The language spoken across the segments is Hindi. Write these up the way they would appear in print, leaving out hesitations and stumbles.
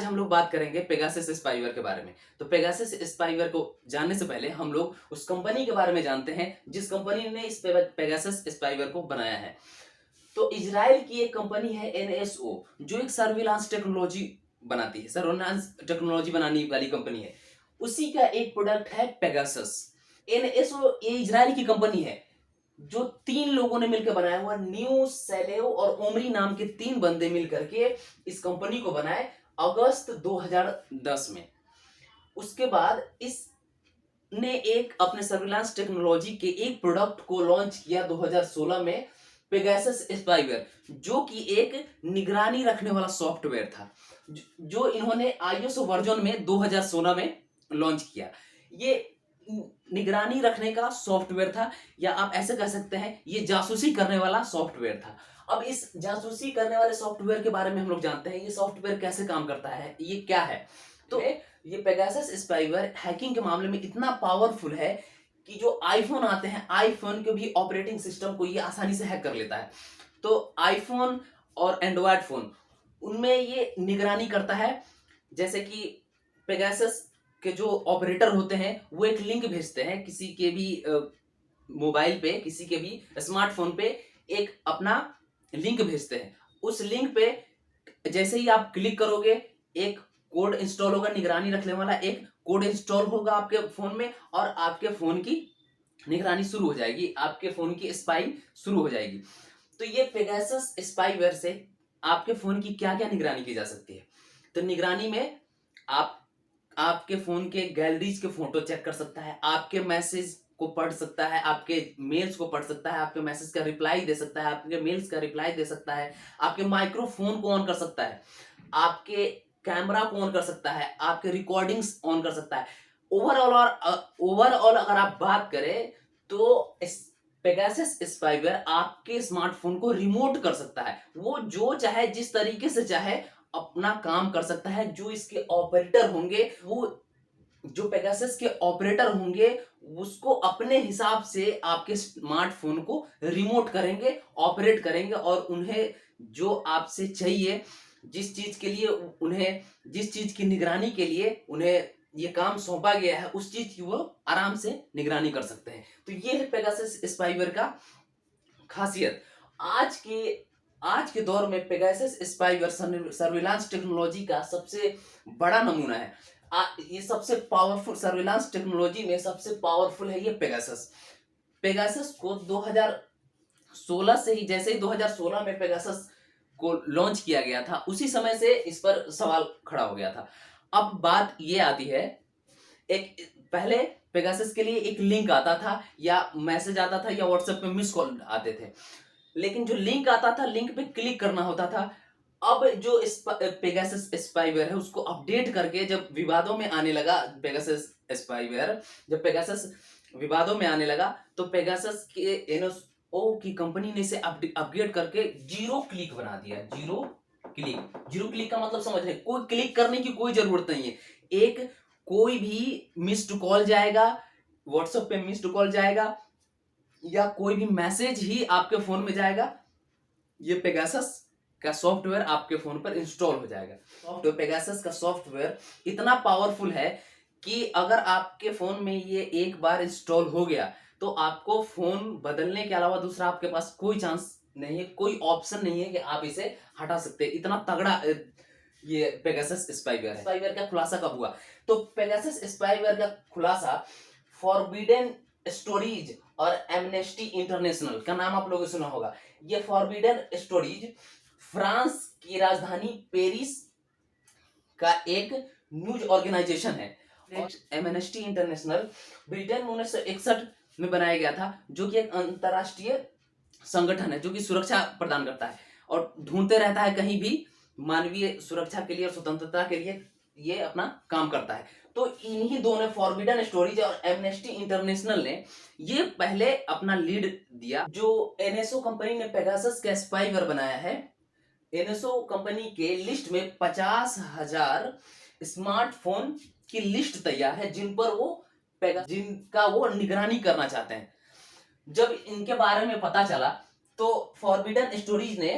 आज हम लोग बात करेंगे पेगासस स्पाईवेयर के बारे में। तो पेगासस स्पाईवेयर को जानने से पहले हम लोग उस कंपनी के बारे में जानते हैं जिस कंपनी ने इस पेगासस स्पाईवेयर को बनाया है। तो इजराइल की एक कंपनी है एनएसओ, जो एक सर्विलांस टेक्नोलॉजी बनाती है, सर्विलांस टेक्नोलॉजी बनाने वाली कंपनी है। उसी का एक प्रोडक्ट है पेगासस। एनएसओ ये इजराइल की कंपनी है जो 3 लोगों ने मिलकर बनाया हुआ, न्यू सेलेव और ओमरी नाम के 3 बंदे मिलकर के इस कंपनी को बनाए अगस्त 2010 में। उसके बाद इसने एक अपने सर्विलांस टेक्नोलॉजी के एक प्रोडक्ट को लॉन्च किया 2016 में, पेगासस स्पाईवेयर, जो कि एक निगरानी रखने वाला सॉफ्टवेयर था, जो इन्होंने आईएसओ वर्जन में 2016 में लॉन्च किया। ये निगरानी रखने का सॉफ्टवेयर था, या आप ऐसे कह सकते हैं ये जासूसी करने वाला सॉफ्टवेयर था। अब इस जासूसी करने वाले सॉफ्टवेयर के बारे में हम लोग जानते हैं, ये सॉफ्टवेयर कैसे काम करता है, ये क्या है। तो ये पेगासस स्पाईवेयर हैकिंग के मामले में इतना पावरफुल है कि जो आईफोन आते हैं, आईफोन के भी ऑपरेटिंग सिस्टम को ये आसानी से हैक कर लेता है। तो आईफोन और एंड्रॉयड फोन, उनमें ये निगरानी करता है। जैसे कि पेगासस के जो ऑपरेटर होते हैं वो एक लिंक भेजते हैं किसी के भी मोबाइल पे, किसी के भी स्मार्टफोन पे एक अपना लिंक भेजते हैं। उस लिंक पे जैसे ही आप क्लिक करोगे, एक कोड इंस्टॉल होगा, निगरानी रखने वाला एक कोड इंस्टॉल होगा आपके फोन में, और आपके फोन की निगरानी शुरू हो जाएगी, आपके फोन की स्पाई शुरू हो जाएगी। तो ये पेगासस स्पाईवेयर से आपके फोन की क्या क्या निगरानी की जा सकती है। तो निगरानी में आप आपके फोन के गैलरीज के फोटो चेक कर सकता है, आपके मैसेज को पढ़ सकता है, आपके मेल्स को पढ़ सकता है, आपके मैसेज का रिप्लाई दे सकता है, आपके मेल्स का रिप्लाई दे सकता है, आपके माइक्रोफोन को ऑन कर सकता है, आपके कैमरा को ऑन कर सकता है, आपके रिकॉर्डिंग्स ऑन कर सकता है। ओवरऑल अगर आप बात करें तो पेगासस स्पाईवेयर आपके स्मार्टफोन को रिमोट कर सकता है। वो जो चाहे, जिस तरीके से चाहे अपना काम कर सकता है। जो इसके ऑपरेटर होंगे, वो जो पेगासस के ऑपरेटर होंगे, उसको अपने हिसाब से आपके स्मार्टफोन को रिमोट करेंगे, ऑपरेट करेंगे, और उन्हें जो आपसे चाहिए, जिस चीज के लिए उन्हें, जिस चीज की निगरानी के लिए उन्हें ये काम सौंपा गया है, उस चीज की वो आराम से निगरानी कर सकते हैं। तो ये है पेगासस स्पाईवेयर का खासियत। आज के दौर में पेगासस स्पाईवेयर सर्विलांस टेक्नोलॉजी का सबसे बड़ा नमूना है। ये सबसे पावरफुल सर्विलांस टेक्नोलॉजी में सबसे पावरफुल है ये पेगासस। पेगासस को 2016 से ही, जैसे ही 2016 में पेगासस को लॉन्च किया गया था, उसी समय से इस पर सवाल खड़ा हो गया था। अब बात ये आती है, एक पहले पेगासस के लिए एक लिंक आता था, या मैसेज आता था, या व्हाट्सएप पे मिस कॉल आते थे, लेकिन जो लिंक आता था, लिंक पे क्लिक करना होता था। अब जो पेगासस स्पाईवेयर है, उसको अपडेट करके जब विवादों में आने लगा, पेगासस स्पाईवेयर जब पेगासस विवादों में आने लगा, तो पेगासस के एनएसओ की कंपनी ने इसे अपग्रेड करके जीरो क्लिक बना दिया। जीरो क्लिक का मतलब समझ रहे हैं, कोई क्लिक करने की कोई जरूरत नहीं है। एक कोई भी मिस्ड कॉल जाएगा, व्हाट्सएप पे मिस्ड कॉल जाएगा, या कोई भी मैसेज ही आपके फोन में जाएगा, ये पेगासस का सॉफ्टवेयर आपके फोन पर इंस्टॉल हो जाएगा। तो पेगासस का सॉफ्टवेयर इतना पावरफुल है कि अगर आपके फोन में ये एक बार इंस्टॉल हो गया, तो आपको फोन बदलने के अलावा दूसरा आपके पास कोई चांस नहीं है, कोई ऑप्शन नहीं है कि आप इसे हटा सकते हैं। इतना तगड़ा ये पेगासस स्पाईवेयर है। स्पाईवेयर का खुलासा कब हुआ? तो पेगासस स्पाईवेयर का खुलासा फॉरबिडन स्टोरीज और एमनेस्टी इंटरनेशनल का नाम आप लोगों ने सुना होगा। ये फॉरबिडन स्टोरीज फ्रांस की राजधानी पेरिस का एक न्यूज ऑर्गेनाइजेशन है। एमनेस्टी इंटरनेशनल ब्रिटेन में 1961 में बनाया गया था, जो कि एक अंतरराष्ट्रीय संगठन है जो कि सुरक्षा प्रदान करता है और ढूंढते रहता है कहीं भी मानवीय सुरक्षा के लिए और स्वतंत्रता के लिए ये अपना काम करता है। तो इन्हीं दोनों, फॉरबिडन स्टोरीज और एमनेस्टी इंटरनेशनल ने ये पहले अपना लीड दिया। जो एनएसओ कंपनी ने पेगासस का स्पाईवेयर बनाया है, एनएसओ कंपनी के लिस्ट में 50,000 स्मार्टफोन की लिस्ट तैयार है जिनका वो निगरानी करना चाहते हैं। जब इनके बारे में पता चला, तो फॉरबिडन स्टोरीज ने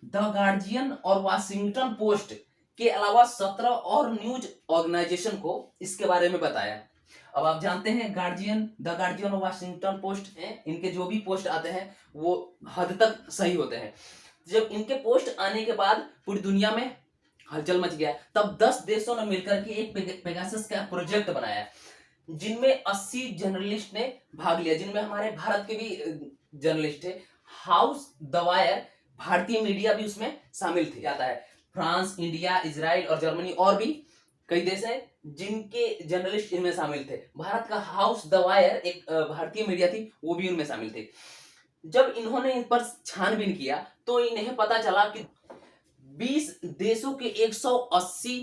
द गार्जियन और वाशिंगटन पोस्ट के अलावा 17 और न्यूज ऑर्गेनाइजेशन को इसके बारे में बताया। अब आप जानते हैं गार्जियन, द गार्जियन और वाशिंगटन पोस्ट हैं, इनके जो भी पोस्ट आते हैं वो हद तक सही होते हैं। जब इनके पोस्ट आने के बाद पूरी दुनिया में हलचल मच गया। तब 10 देशों ने मिलकर के एक पेगासस का प्रोजेक्ट बनाया, जिनमें 80 जर्नलिस्ट ने भाग लिया, जिनमें हमारे भारत के भी जर्नलिस्ट थे। हाउस द वायर भारतीय मीडिया भी उसमें शामिल थे जाता है। फ्रांस, इंडिया, इजराइल और जर्मनी और भी कई देश हैं जिनके जर्नलिस्ट इनमें शामिल थे। भारत का हाउस द वायर एक भारतीय मीडिया थी, वो भी उनमें शामिल थे। जब इन्होंने इन पर छानबीन किया तो इन्हें पता चला कि 20 देशों के 180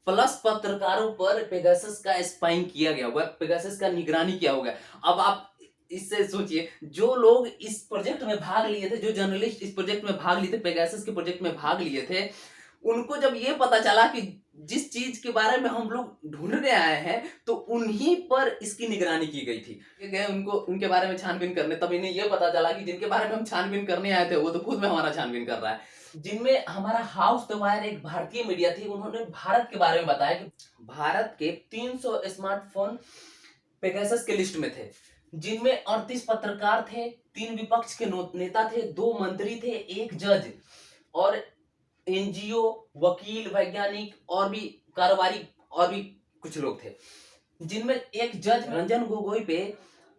प्लस पत्रकारों पर पेगासस का स्पाइंग किया गया हुआ, पेगासस का निगरानी किया हुआ। अब आप इससे सोचिए, जो लोग इस प्रोजेक्ट में भाग लिए थे, जो जर्नलिस्ट इस प्रोजेक्ट में भाग लिए थे, पेगासस के प्रोजेक्ट में भाग लिए थे, उनको जब ये पता चला कि जिस चीज के बारे में हम लोग ढूंढने आए हैं तो उन्हीं पर इसकी निगरानी की गई थी। ये गए उनको उनके बारे में छानबीन करने, तब इन्हें ये पता चला कि जिनके बारे में हम छानबीन करने आए थे वो तो खुद में हमारा छानबीन कर रहा है। जिनमें हमारा हाउस द वायर एक भारतीय मीडिया थी, उन्होंने भारत के बारे में बताया कि भारत के 300 स्मार्टफोन पेगासस के लिस्ट में थे, जिनमें 38 पत्रकार थे, 3 विपक्ष के नेता थे, 2 मंत्री थे, 1 जज और एनजीओ, वकील, वैज्ञानिक और भी कारोबारी और भी कुछ लोग थे। जिनमें एक जज रंजन गोगोई पे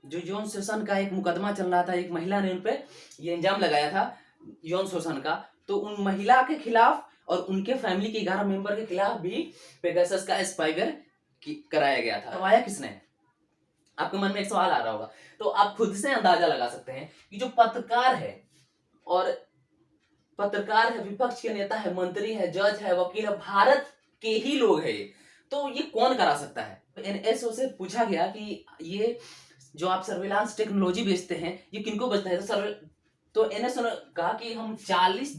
जो यौन शोषण का एक मुकदमा चल रहा था, एक महिला ने उन पे ये इल्जाम लगाया था यौन शोषण का, तो उन महिला के खिलाफ और उनके फैमिली के 11 मेंबर के खिलाफ भी पेगासस का स्पाईवेयर कराया गया था। करवाया किसने? आपके मन में एक सवाल आ रहा होगा, तो आप खुद से अंदाजा लगा सकते हैं कि जो पत्रकार है और पत्रकार है, विपक्ष के नेता है, मंत्री है, जज है, वकील है, भारत के ही लोग हैं, तो ये कौन करा सकता है? एनएसओ से पूछा गया कि ये जो आप सर्विलांस टेक्नोलॉजी बेचते हैं ये किनको बेचता है? तो एनएसओ ने कहा कि हम 40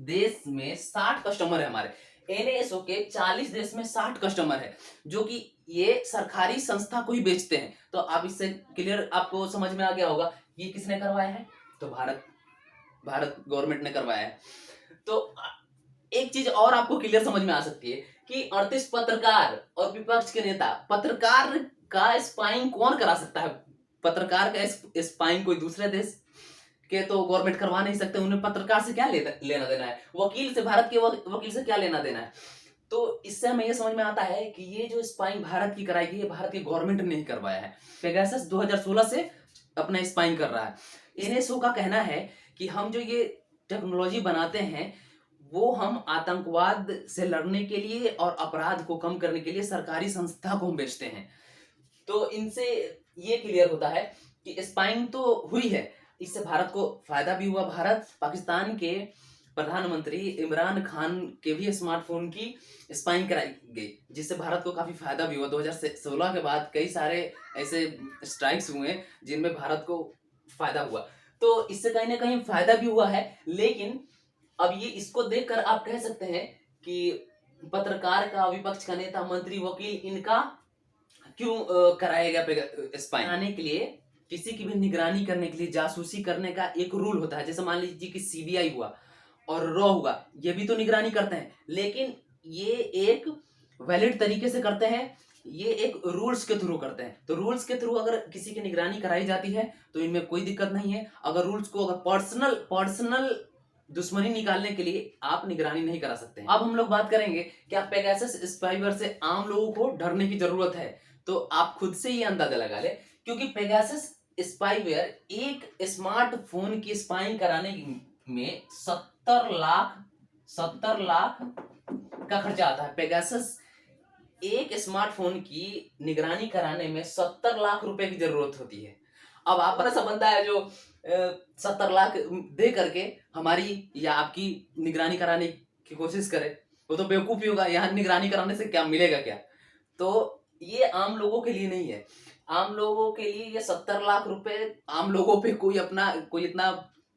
देश में 60 कस्टमर है हमारे। एनएसओ के 40 देश में 60 कस्टमर है, जो कि ये सरकारी संस्था को ही बेचते हैं। तो आप इससे क्लियर आपको समझ में आ गया होगा ये किसने करवाया है? तो भारत गवर्नमेंट ने करवाया है। तो एक चीज और आपको क्लियर समझ में आ सकती है कि 38 पत्रकार और विपक्ष के नेता, पत्रकार का स्पाइंग कौन करा सकता है? पत्रकार का स्पाइंग कोई दूसरे देश के तो गवर्नमेंट करवा नहीं सकते, उन्हें पत्रकार से क्या लेना देना है? वकील से, भारत के वकील से क्या लेना देना है? तो इससे हमें यह समझ में आता है कि ये जो स्पाइंग भारत की कराई गई है, भारत की गवर्नमेंट ने ही करवाया है। पेगासस 2016 से अपना स्पाइंग कर रहा है। एनएसओ का कहना है कि हम जो ये टेक्नोलॉजी बनाते हैं वो हम आतंकवाद से लड़ने के लिए और अपराध को कम करने के लिए सरकारी संस्था को हम बेचते हैं। तो इनसे ये क्लियर होता है कि स्पाइंग तो हुई है, इससे भारत को फायदा भी हुआ। भारत पाकिस्तान के प्रधानमंत्री इमरान खान के भी स्मार्टफोन की स्पाइंग कराई गई, जिससे भारत को काफी फायदा भी हुआ। 2016 के बाद कई सारे ऐसे स्ट्राइक्स हुए जिनमें भारत को फायदा हुआ, तो इससे कहीं ना कहीं फायदा भी हुआ है। लेकिन अब ये इसको देखकर आप कह सकते हैं कि पत्रकार का, विपक्ष का नेता, मंत्री, वकील, इनका क्यों कराया गया स्पाइंग? आने के लिए, किसी की भी निगरानी करने के लिए, जासूसी करने का एक रूल होता है। जैसे मान लीजिए कि सीबीआई हुआ और रॉ हुआ, ये भी तो निगरानी करते हैं, लेकिन ये एक वैलिड तरीके से करते हैं, ये एक रूल्स के थ्रू करते हैं। तो रूल्स के थ्रू अगर किसी की निगरानी कराई जाती है तो इनमें कोई दिक्कत नहीं है। अगर रूल्स को अगर पर्सनल दुश्मनी निकालने के लिए आप निगरानी नहीं करा सकते हैं। अब हम लोग बात करेंगे क्या पेगासस स्पाईवेयर से आम लोगों को डरने की जरूरत है? तो आप खुद से ही अंदाजा लगा ले, क्योंकि पेगासस स्पाईवेयर एक स्मार्टफोन की स्पाइंग कराने में 70 लाख का खर्चा आता है। पेगासस एक स्मार्टफोन की निगरानी कराने में 70 लाख रुपए की जरूरत होती है। अब आप ऐसा बंदा है जो 70 लाख दे करके हमारी या आपकी निगरानी कराने की कोशिश करे, वो तो बेवकूफ ही होगा। यहाँ निगरानी कराने से क्या मिलेगा क्या? तो ये आम लोगों के लिए नहीं है। आम लोगों के लिए ये 70 लाख रुपए, आम लोगों पे कोई इतना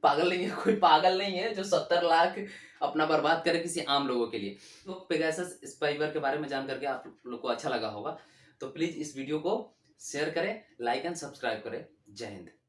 पागल नहीं है, कोई पागल नहीं है जो 70 लाख अपना बर्बाद करे किसी आम लोगों के लिए। तो पेगासस स्पाईवेयर के बारे में जान करके आप लोग को अच्छा लगा होगा, तो प्लीज इस वीडियो को शेयर करें, लाइक एंड सब्सक्राइब करें। जय हिंद।